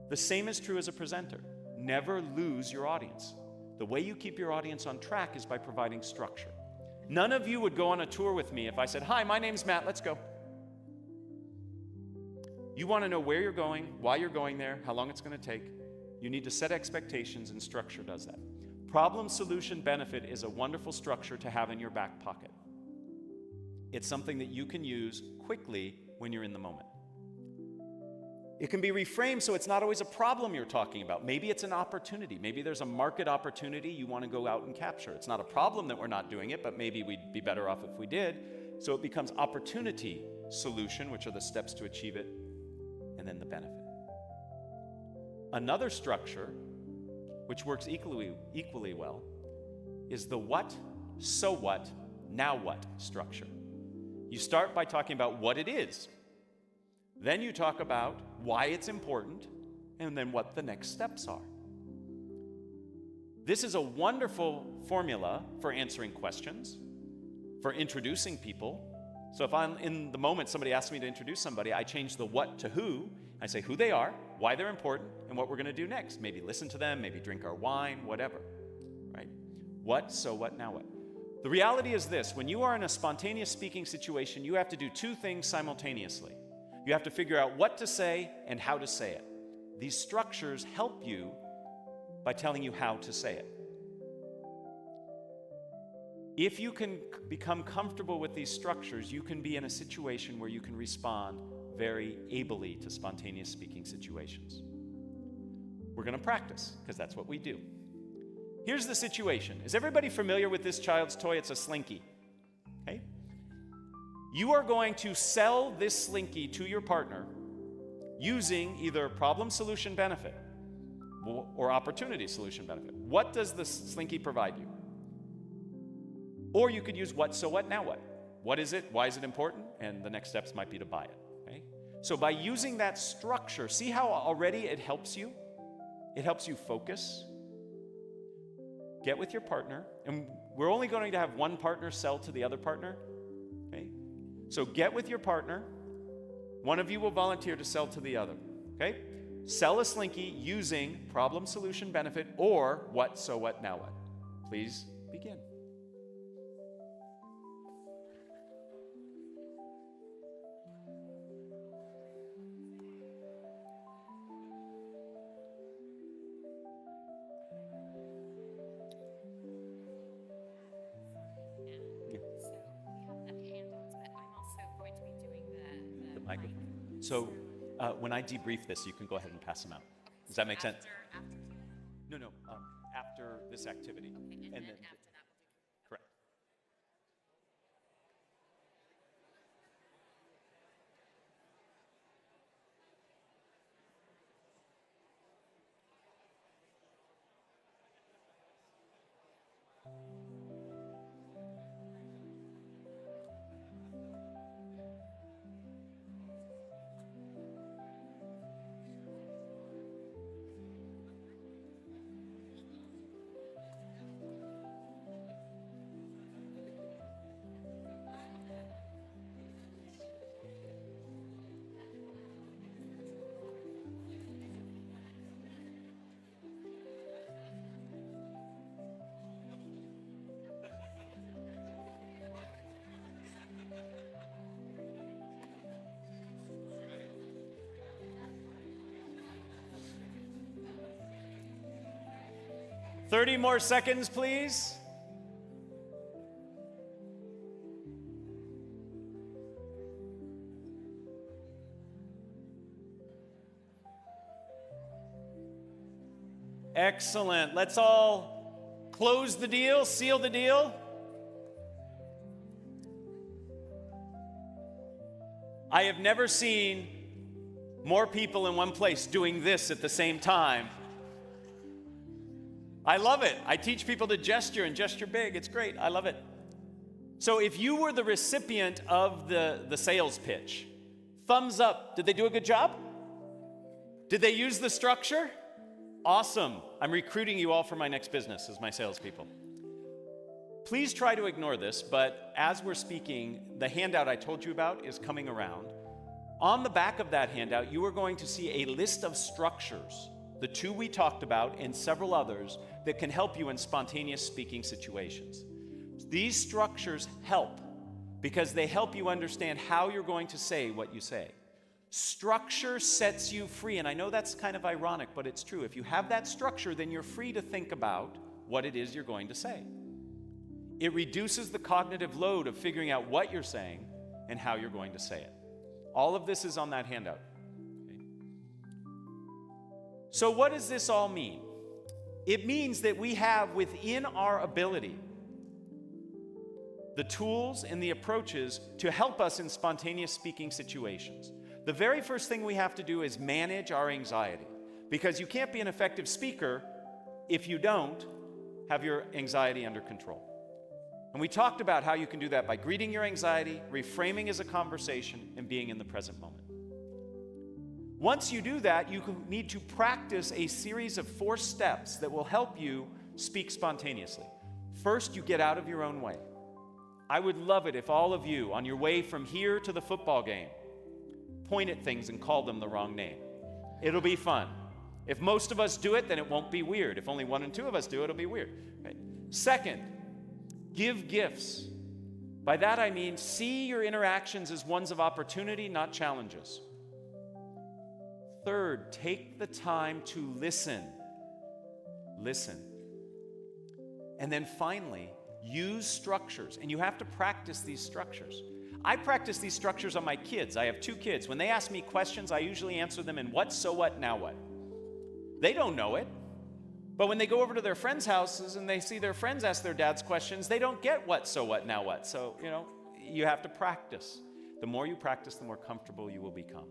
The same is true as a presenter. Never lose your audience. The way you keep your audience on track is by providing structure. None of you would go on a tour with me if I said, "Hi, my name's Matt, let's go." You want to know where you're going, why you're going there, how long it's going to take. You need to set expectations, and structure does that. Problem, solution, benefit is a wonderful structure to have in your back pocket. It's something that you can use quickly when you're in the moment. It can be reframed so it's not always a problem you're talking about. Maybe it's an opportunity. Maybe there's a market opportunity you want to go out and capture. It's not a problem that we're not doing it, but maybe we'd be better off if we did. So it becomes opportunity, solution, which are the steps to achieve it, and then the benefit. Another structure, which works equally well, is the what, so what, now what structure. You start by talking about what it is. Then you talk about why it's important, and then what the next steps are. This is a wonderful formula for answering questions, for introducing people. So if I'm in the moment somebody asks me to introduce somebody, I change the what to who. I say who they are, why they're important, and what we're going to do next. Maybe listen to them, maybe drink our wine, whatever, right? What, so what, now what? The reality is this: when you are in a spontaneous speaking situation, you have to do two things simultaneously. You have to figure out what to say and how to say it. These structures help you by telling you how to say it. If you can become comfortable with these structures, you can be in a situation where you can respond very ably to spontaneous speaking situations. We're going to practice, because that's what we do. Here's the situation. Is everybody familiar with this child's toy? It's a Slinky. Okay? You are going to sell this Slinky to your partner using either problem, solution, benefit, or opportunity, solution, benefit. What does the Slinky provide you? Or you could use what, so what, now what? What is it? Why is it important? And the next steps might be to buy it. Okay? So by using that structure, see how already it helps you? It helps you focus. Get with your partner. And we're only going to have one partner sell to the other partner. Okay? So get with your partner. One of you will volunteer to sell to the other. Okay? Sell a Slinky using problem, solution, benefit, or what, so what, now what. Please begin. So when I debrief this, you can go ahead and pass them out. Does that make sense? After No, after this activity. Okay, and then after that we'll do. Correct. 30 more seconds, please. Excellent. Let's all close the deal, seal the deal. I have never seen more people in one place doing this at the same time. I love it. I teach people to gesture and gesture big. It's great. I love it. So if you were the recipient of the sales pitch, thumbs up. Did they do a good job? Did they use the structure? Awesome. I'm recruiting you all for my next business as my salespeople. Please try to ignore this, but as we're speaking, the handout I told you about is coming around. On the back of that handout, you are going to see a list of structures, the two we talked about and several others, that can help you in spontaneous speaking situations. These structures help because they help you understand how you're going to say what you say. Structure sets you free, and I know that's kind of ironic, but it's true. If you have that structure, then you're free to think about what it is you're going to say. It reduces the cognitive load of figuring out what you're saying and how you're going to say it. All of this is on that handout. Okay. So what does this all mean? It means that we have within our ability the tools and the approaches to help us in spontaneous speaking situations. The very first thing we have to do is manage our anxiety, because you can't be an effective speaker if you don't have your anxiety under control. And we talked about how you can do that by greeting your anxiety, reframing as a conversation, and being in the present moment. Once you do that, you need to practice a series of 4 steps that will help you speak spontaneously. First, you get out of your own way. I would love it if all of you, on your way from here to the football game, point at things and call them the wrong name. It'll be fun. If most of us do it, then it won't be weird. If only 1 and 2 of us do it, it'll be weird. Right? Second, give gifts. By that I mean see your interactions as ones of opportunity, not challenges. Third, take the time to listen. Listen. And then finally, use structures. And you have to practice these structures. I practice these structures on my kids. I have 2 kids. When they ask me questions, I usually answer them in what, so what, now what. They don't know it. But when they go over to their friends' houses and they see their friends ask their dads questions, they don't get what, so what, now what. So, you have to practice. The more you practice, the more comfortable you will become.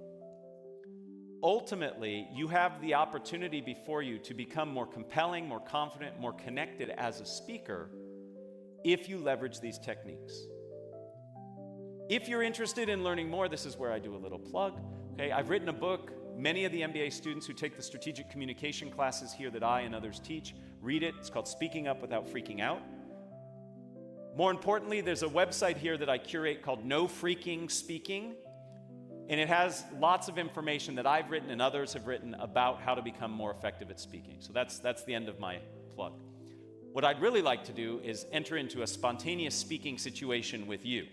Ultimately, you have the opportunity before you to become more compelling, more confident, more connected as a speaker if you leverage these techniques. If you're interested in learning more, this is where I do a little plug. Okay, I've written a book. Many of the MBA students who take the strategic communication classes here that I and others teach read it. It's called Speaking Up Without Freaking Out. More importantly, there's a website here that I curate called No Freaking Speaking, and it has lots of information that I've written and others have written about how to become more effective at speaking. So that's the end of my plug. What I'd really like to do is enter into a spontaneous speaking situation with you.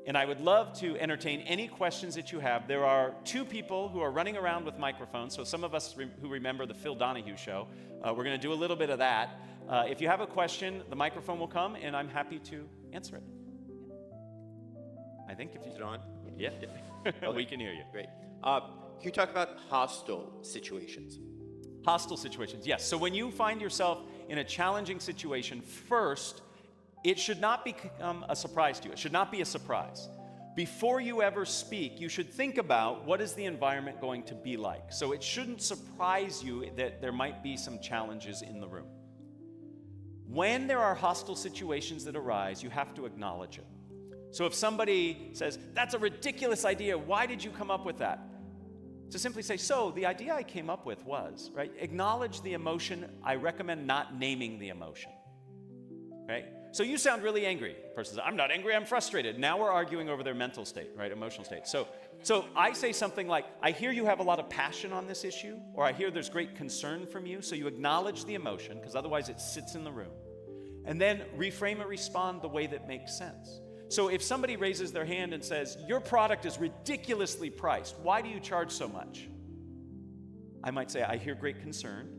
And I would love to entertain any questions that you have. There are 2 people who are running around with microphones. So some of us who remember the Phil Donahue show, we're going to do a little bit of that. If you have a question, the microphone will come, and I'm happy to answer it. I think if you... Is it on? Yeah. Okay. We can hear you. Great. Can you talk about hostile situations? Hostile situations, yes. So when you find yourself in a challenging situation, first, it should not become a surprise to you. It should not be a surprise. Before you ever speak, you should think about what is the environment going to be like. So it shouldn't surprise you that there might be some challenges in the room. When there are hostile situations that arise, you have to acknowledge it. So if somebody says, "That's a ridiculous idea, why did you come up with that?" To simply say, "So the idea I came up with was," right? Acknowledge the emotion. I recommend not naming the emotion, right? So you sound really angry. The person says, "I'm not angry, I'm frustrated." Now we're arguing over their mental state, right? Emotional state. So I say something like, "I hear you have a lot of passion on this issue," or "I hear there's great concern from you." So you acknowledge the emotion, because otherwise it sits in the room. And then reframe and respond the way that makes sense. So if somebody raises their hand and says, "Your product is ridiculously priced. Why do you charge so much?" I might say, "I hear great concern,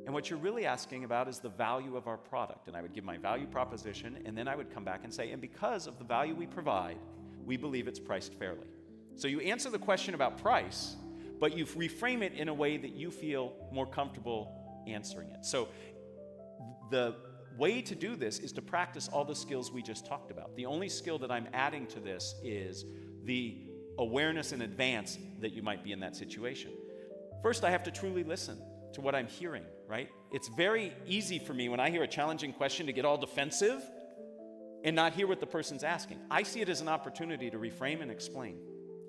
And what you're really asking about is the value of our product. And I would give my value proposition, and then I would come back and say, and because of the value we provide, we believe it's priced fairly. So you answer the question about price, but you reframe it in a way that you feel more comfortable answering it. So the way to do this is to practice all the skills we just talked about. The only skill that I'm adding to this is the awareness in advance that you might be in that situation. First, I have to truly listen to what I'm hearing, right? It's very easy for me when I hear a challenging question to get all defensive and not hear what the person's asking. I see it as an opportunity to reframe and explain.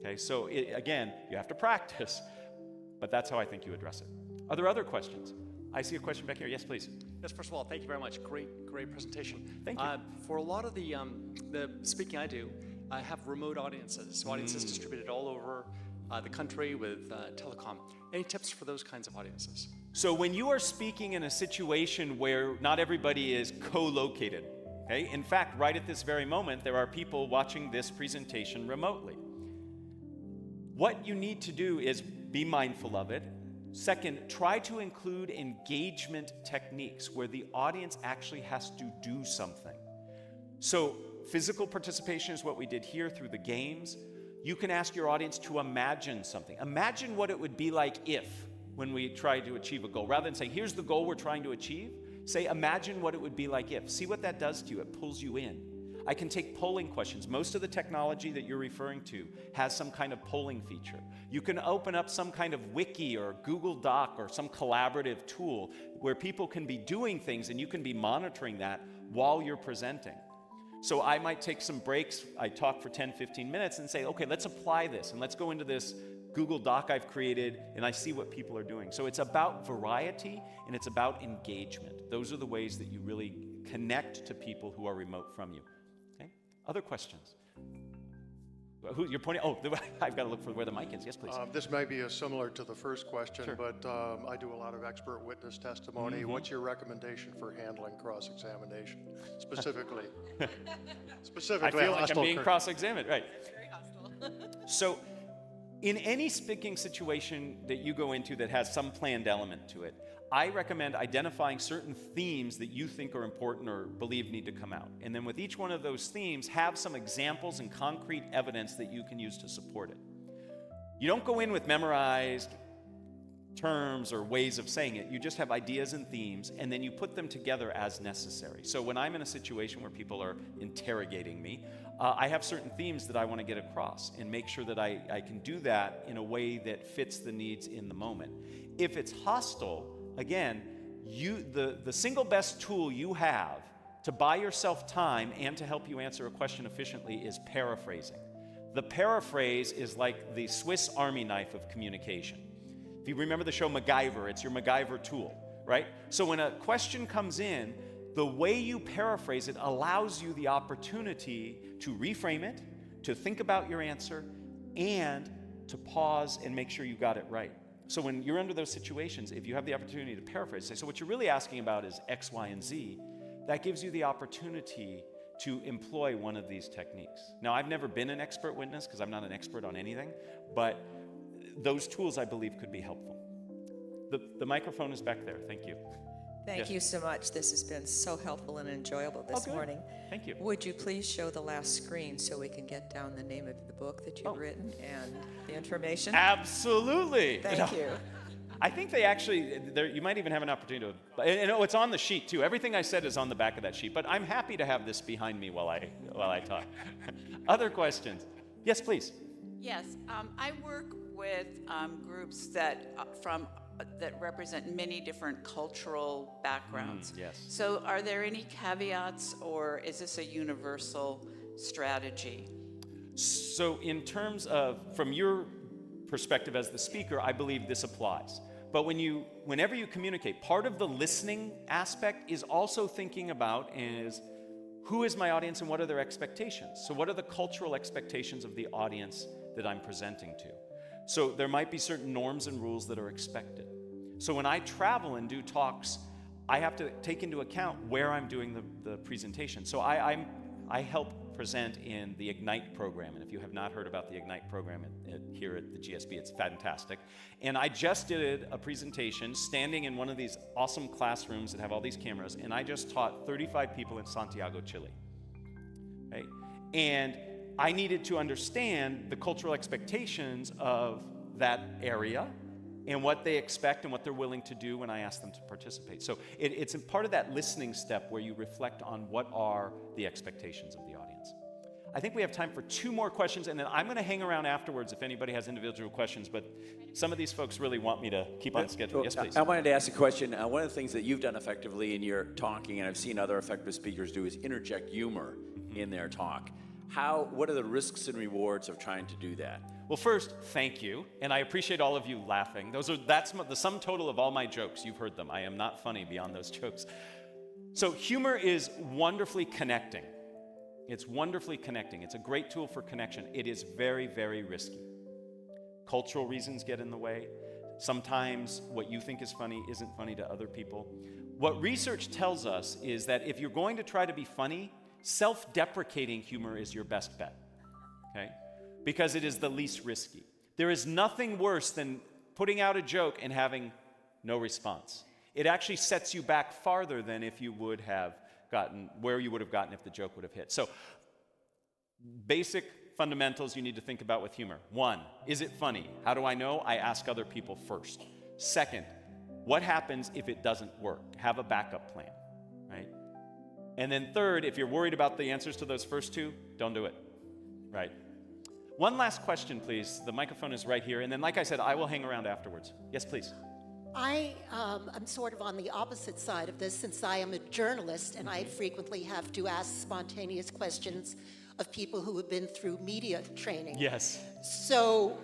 Okay, so again, you have to practice, but that's how I think you address it. Are there other questions? I see a question back here. Yes, please. Yes, first of all, thank you very much. Great presentation. Thank you. For a lot of the speaking I do, I have remote audiences, so audiences distributed all over the country with telecom. Any tips for those kinds of audiences? So when you are speaking in a situation where not everybody is co-located, okay? In fact, right at this very moment, there are people watching this presentation remotely. What you need to do is be mindful of it. Second, try to include engagement techniques where the audience actually has to do something. So physical participation is what we did here through the games. You can ask your audience to imagine something. Imagine what it would be like if, when we try to achieve a goal. Rather than saying, here's the goal we're trying to achieve, say, imagine what it would be like if. See what that does to you. It pulls you in. I can take polling questions. Most of the technology that you're referring to has some kind of polling feature. You can open up some kind of wiki or Google Doc or some collaborative tool where people can be doing things and you can be monitoring that while you're presenting. So I might take some breaks, I talk for 10, 15 minutes and say, okay, let's apply this and let's go into this Google Doc I've created and I see what people are doing. So it's about variety and it's about engagement. Those are the ways that you really connect to people who are remote from you. Okay? Other questions? Who you're pointing? Oh, I've got to look for where the mic is. Yes, please. This may be similar to the first question, Sure. but I do a lot of expert witness testimony. What's your recommendation for handling cross-examination, specifically? I Specifically, feel like I'm hostile being crit- cross-examined, right? Very hostile. So in any speaking situation that you go into that has some planned element to it, I recommend identifying certain themes that you think are important or believe need to come out. And then with each one of those themes, have some examples and concrete evidence that you can use to support it. You don't go in with memorized terms or ways of saying it. You just have ideas and themes, and then you put them together as necessary. So when I'm in a situation where people are interrogating me, I have certain themes that I want to get across and make sure that I can do that in a way that fits the needs in the moment. If it's hostile, again, the single best tool you have to buy yourself time and to help you answer a question efficiently is paraphrasing. The paraphrase is like the Swiss Army knife of communication. If you remember the show MacGyver, it's your MacGyver tool, right? So when a question comes in, the way you paraphrase it allows you the opportunity to reframe it, to think about your answer, and to pause and make sure you got it right. So when you're under those situations, if you have the opportunity to paraphrase, say, so what you're really asking about is X, Y, and Z, that gives you the opportunity to employ one of these techniques. Now, I've never been an expert witness because I'm not an expert on anything, but those tools, I believe, could be helpful. The microphone is back there. Thank you. Thank Yes. you so much. This has been so helpful and enjoyable this good. morning. Thank you. Would you please show the last screen so we can get down the name of the book that you've written and the information? Absolutely. Thank you. I think they actually, you might even have an opportunity to, and it's on the sheet too. Everything I said is on the back of that sheet, but I'm happy to have this behind me while I talk. Other questions? Yes, please. Yes, I work with groups that represent many different cultural backgrounds. Yes. So are there any caveats, or is this a universal strategy? So in terms of, from your perspective as the speaker, I believe this applies. But whenever you communicate, part of the listening aspect is also thinking about is, who is my audience and what are their expectations? So what are the cultural expectations of the audience that I'm presenting to? So there might be certain norms and rules that are expected. So when I travel and do talks, I have to take into account where I'm doing the presentation. So I help present in the Ignite program. And if you have not heard about the Ignite program here at the GSB, it's fantastic. And I just did a presentation standing in one of these awesome classrooms that have all these cameras, and I just taught 35 people in Santiago, Chile. Okay? And I needed to understand the cultural expectations of that area and what they expect and what they're willing to do when I ask them to participate. So it's a part of that listening step where you reflect on what are the expectations of the audience. I think we have time for 2 more questions, and then I'm going to hang around afterwards if anybody has individual questions, but some of these folks really want me to keep on schedule. Yes, please. I wanted to ask a question. One of the things that you've done effectively in your talking, and I've seen other effective speakers do, is interject humor in their talk. What are the risks and rewards of trying to do that? Well, first, thank you, and I appreciate all of you laughing. That's the sum total of all my jokes. You've heard them. I am not funny beyond those jokes. So humor is wonderfully connecting. It's wonderfully connecting. It's a great tool for connection. It is very, very risky. Cultural reasons get in the way. Sometimes what you think is funny isn't funny to other people. What research tells us is that if you're going to try to be funny, self-deprecating humor is your best bet, okay? Because it is the least risky. There is nothing worse than putting out a joke and having no response. It actually sets you back farther than if you would have gotten, where you would have gotten if the joke would have hit. So, basic fundamentals you need to think about with humor. 1, is it funny? How do I know? I ask other people first. 2nd, what happens if it doesn't work? Have a backup plan, right? And then 3rd, if you're worried about the answers to those first 2, don't do it, right? One last question, please. The microphone is right here. And then, like I said, I will hang around afterwards. Yes, please. I'm sort of on the opposite side of this since I am a journalist and I frequently have to ask spontaneous questions of people who have been through media training. Yes. So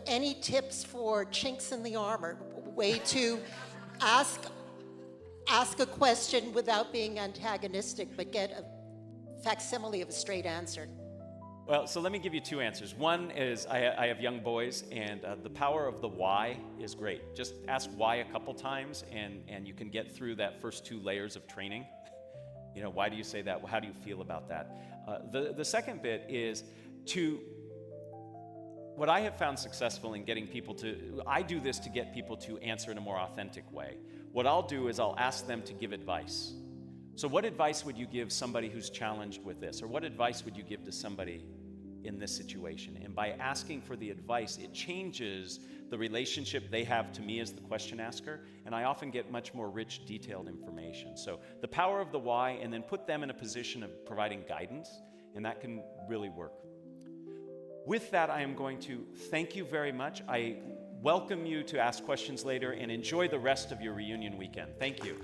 any tips for chinks in the armor, way to ask a question without being antagonistic but get a facsimile of a straight answer? Well, so let me give you 2 answers. One is I have young boys, and the power of the why is great. Just ask why a couple times, and you can get through that first 2 layers of training. You know, why do you say that? How do you feel about that? The second bit is what I have found successful in getting people I do this to get people to answer in a more authentic way. What I'll do is I'll ask them to give advice. So what advice would you give somebody who's challenged with this? Or what advice would you give to somebody in this situation? And by asking for the advice, it changes the relationship they have to me as the question asker, and I often get much more rich, detailed information. So the power of the why, and then put them in a position of providing guidance, and that can really work. With that, I am going to thank you very much. I welcome you to ask questions later, and enjoy the rest of your reunion weekend. Thank you.